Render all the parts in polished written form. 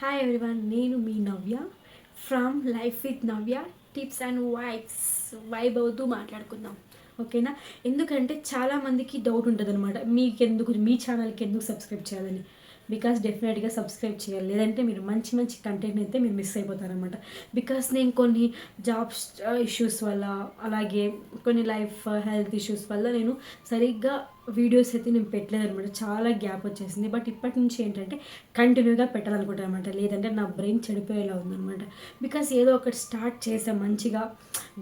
Hi everyone, నేను మీ Navya from life with Navya tips and vibe అవుతూ మాట్లాడుకుందాం. ఓకేనా? ఎందుకంటే చాలామందికి డౌట్ ఉంటుంది అనమాట, మీకెందుకు మీ ఛానల్కి ఎందుకు సబ్స్క్రైబ్ చేయాలని. బికాస్ డెఫినెట్గా సబ్స్క్రైబ్ చేయాలి, లేదంటే మీరు మంచి మంచి కంటెంట్ అయితే మీరు మిస్ అయిపోతారనమాట. బికాస్ నేను కొన్ని జాబ్స్ ఇష్యూస్ వల్ల, అలాగే కొన్ని లైఫ్ హెల్త్ ఇష్యూస్ వల్ల నేను సరిగ్గా వీడియోస్ అయితే నేను పెట్టలేదు అనమాట. చాలా గ్యాప్ వచ్చేసింది. బట్ ఇప్పటి నుంచి ఏంటంటే కంటిన్యూగా పెట్టాలనుకుంటాను అనమాట, లేదంటే నా బ్రెయిన్ చెడిపోయేలా ఉందనమాట. బికాస్ ఏదో ఒకటి స్టార్ట్ చేసా మంచిగా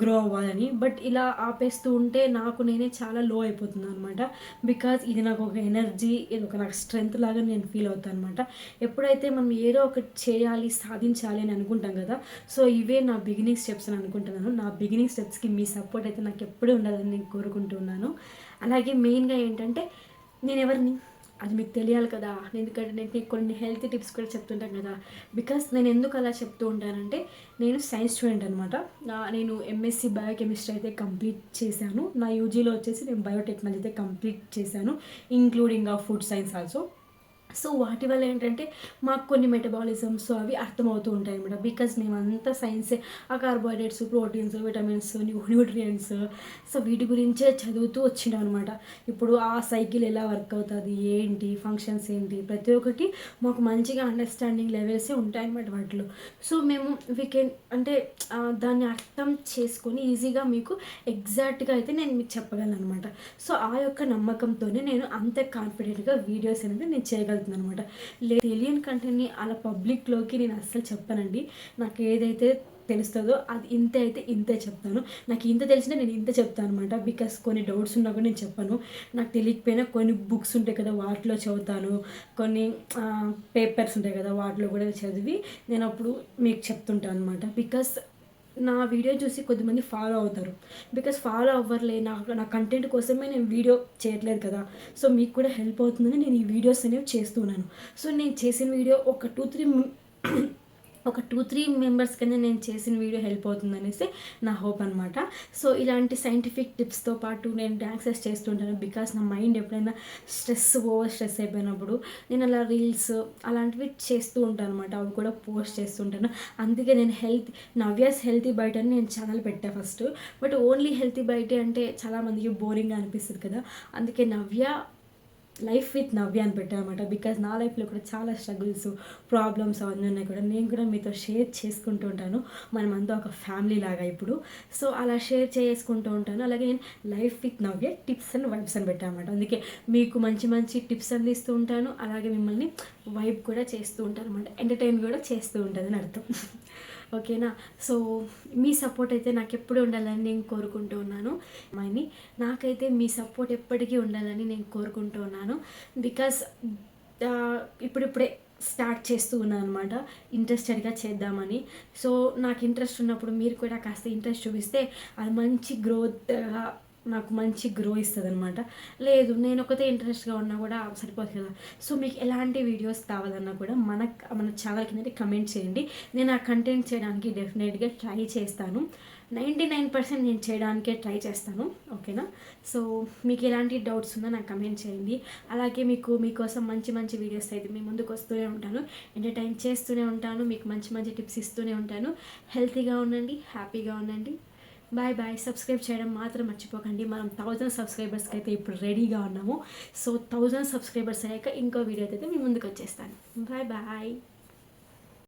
గ్రో అవ్వాలని, బట్ ఇలా ఆపేస్తూ ఉంటే నాకు నేనే చాలా లో అయిపోతున్నాను అనమాట. బికాజ్ ఇది నాకు ఒక ఎనర్జీ, ఇది ఒక నాకు స్ట్రెంగ్త్ లాగా నేను ఫీల్ అవుతాను అనమాట. ఎప్పుడైతే మనం ఏదో ఒకటి చేయాలి, సాధించాలి అని అనుకుంటాం కదా, సో ఇవే నా బిగినింగ్ స్టెప్స్ అని అనుకుంటున్నాను. నా బిగినింగ్ స్టెప్స్కి మీ సపోర్ట్ అయితే నాకు ఎప్పుడూ ఉండాలని నేను కోరుకుంటున్నాను. అలాగే మెయిన్గా ఏంటంటే నేను ఎవరిని, అది మీకు తెలియాలి కదా. ఎందుకంటే నేను కొన్ని హెల్త్ టిప్స్ కూడా చెప్తుంటాను కదా. బికాస్ నేను ఎందుకు అలా చెప్తూ ఉంటానంటే, నేను సైన్స్ స్టూడెంట్ అనమాట. నేను ఎంఎస్సి బయోకెమిస్ట్రీ అయితే కంప్లీట్ చేశాను. నా యూజీలో వచ్చేసి నేను బయోటెక్నాలజీ అయితే కంప్లీట్ చేశాను, including food science also. So వాటి వల్ల ఏంటంటే మాకు కొన్ని మెటబాలిజమ్స్ అవి అర్థమవుతూ ఉంటాయి అనమాట. బికాజ్ మేమంతా సైన్సే, ఆ carbohydrates, proteins, vitamins, nutrients, so వీటి గురించే చదువుతూ వచ్చినాం అనమాట. ఇప్పుడు ఆ సైకిల్ ఎలా వర్క్ అవుతుంది, ఏంటి ఫంక్షన్స్ ఏంటి, ప్రతి ఒక్కటి మాకు మంచిగా అండర్స్టాండింగ్ లెవెల్సే ఉంటాయన్నమాట వాటిలో. సో మేము అంటే దాన్ని అర్థం చేసుకొని ఈజీగా మీకు ఎగ్జాక్ట్గా అయితే నేను మీకు చెప్పగలను అనమాట. సో ఆ యొక్క నమ్మకంతోనే నేను అంత కాన్ఫిడెంట్గా వీడియోస్ అనేది నేను చేయగలుగుతాను అనమాట. తెలియని కంటెంట్ని అలా పబ్లిక్లోకి నేను అస్సలు చెప్పానండి. నాకు ఏదైతే తెలుస్తుందో అది ఇంతే అయితే ఇంతే చెప్తాను. నాకు ఇంత తెలిసినా నేను ఇంత చెప్తాను అనమాట. బికాస్ కొన్ని డౌట్స్ ఉన్నా కూడా నేను చెప్పాను. నాకు తెలియకపోయినా కొన్ని బుక్స్ ఉంటాయి కదా, వాటిలో చదువుతాను. కొన్ని పేపర్స్ ఉంటాయి కదా, వాటిలో కూడా చదివి నేను అప్పుడు మీకు చెప్తుంటాను అనమాట. బికాస్ నా వీడియో చూసి కొద్దిమంది ఫాలో అవుతారు. బికాస్ ఫాలో అవ్వర్లే, నా కంటెంట్ కోసమే నేను వీడియో చేయట్లేదు కదా, సో మీకు కూడా హెల్ప్ అవుతుందని నేను ఈ వీడియోస్ అనేవి చేస్తున్నాను. సో నేను చేసిన వీడియో ఒక టూ త్రీ మెంబర్స్ కన్నా నేను చేసిన వీడియో హెల్ప్ అవుతుంది అనేసి నా హోప్ అనమాట. సో ఇలాంటి సైంటిఫిక్ టిప్స్తో పాటు నేను డాన్సెస్ చేస్తుంటాను. బికాస్ నా మైండ్ ఎప్పుడైనా ఓవర్ స్ట్రెస్ అయిపోయినప్పుడు నేను అలా రీల్స్ అలాంటివి చేస్తూ ఉంటాను అనమాట. అవి కూడా పోస్ట్ చేస్తుంటాను. అందుకే నేను నవ్యాస్ హెల్తీ బయట అని నేను ఛానల్ పెట్టాను ఫస్ట్. బట్ ఓన్లీ హెల్తీ బయట అంటే చాలామందికి బోరింగ్గా అనిపిస్తుంది కదా, అందుకే లైఫ్ విత్ నవ్య అని పెట్టానమాట. బికాజ్ నా లైఫ్లో కూడా చాలా స్ట్రగుల్స్, ప్రాబ్లమ్స్ అవన్నీ ఉన్నాయి కూడా, నేను కూడా మీతో షేర్ చేసుకుంటూ ఉంటాను. మనమంతా ఒక ఫ్యామిలీ లాగా ఇప్పుడు. సో అలా షేర్ చేసుకుంటూ ఉంటాను. అలాగే నేను life with Navya tips and vibes అని పెట్టానమాట. అందుకే మీకు మంచి మంచి టిప్స్ అందిస్తూ ఉంటాను, అలాగే మిమ్మల్ని వైబ్ కూడా చేస్తూ ఉంటాను అనమాట. ఎంటర్టైన్ కూడా చేస్తూ ఉంటుందని అర్థం. ఓకేనా? సో మీ సపోర్ట్ అయితే నాకు ఎప్పుడు ఉండాలని నేను కోరుకుంటూ ఉన్నాను. నాకైతే మీ సపోర్ట్ ఎప్పటికీ ఉండాలని నేను కోరుకుంటూ ఉన్నాను. బికాస్ ఇప్పుడిప్పుడే స్టార్ట్ చేస్తూ ఉన్నాను అనమాట, ఇంట్రెస్టెడ్గా చేద్దామని. సో నాకు ఇంట్రెస్ట్ ఉన్నప్పుడు మీరు కూడా కాస్త ఇంట్రెస్ట్ చూపిస్తే అది మంచి గ్రోత్గా, నాకు మంచి గ్రో ఇస్తుంది అనమాట. లేదు నేను ఒకతే ఇంట్రెస్ట్గా ఉన్నా కూడా సరిపోతుంది కదా. సో మీకు ఎలాంటి వీడియోస్ కావాలన్నా కూడా మన ఛానల్ కింద కమెంట్ చేయండి. నేను ఆ కంటెంట్ చేయడానికి డెఫినెట్గా ట్రై చేస్తాను. 99% నేను చేయడానికే ట్రై చేస్తాను. ఓకేనా? సో మీకు ఎలాంటి డౌట్స్ ఉన్నా నాకు కమెంట్ చేయండి. అలాగే మీకోసం మంచి మంచి వీడియోస్ అయితే మీ ముందుకు వస్తూనే ఉంటాను, ఎంటర్టైన్ చేస్తూనే ఉంటాను, మీకు మంచి మంచి టిప్స్ ఇస్తూనే ఉంటాను. హెల్తీగా ఉండండి, హ్యాపీగా ఉండండి. Bye bye. సబ్స్క్రైబ్ చేయడం మాత్రం మర్చిపోకండి. మనం 1000 సబ్స్క్రైబర్స్కి అయితే ఇప్పుడు రెడీగా ఉన్నాము. సో 1000 సబ్స్క్రైబర్స్ అయ్యాక ఇంకో వీడియో అయితే మీ ముందుకు వచ్చేస్తాను. Bye bye.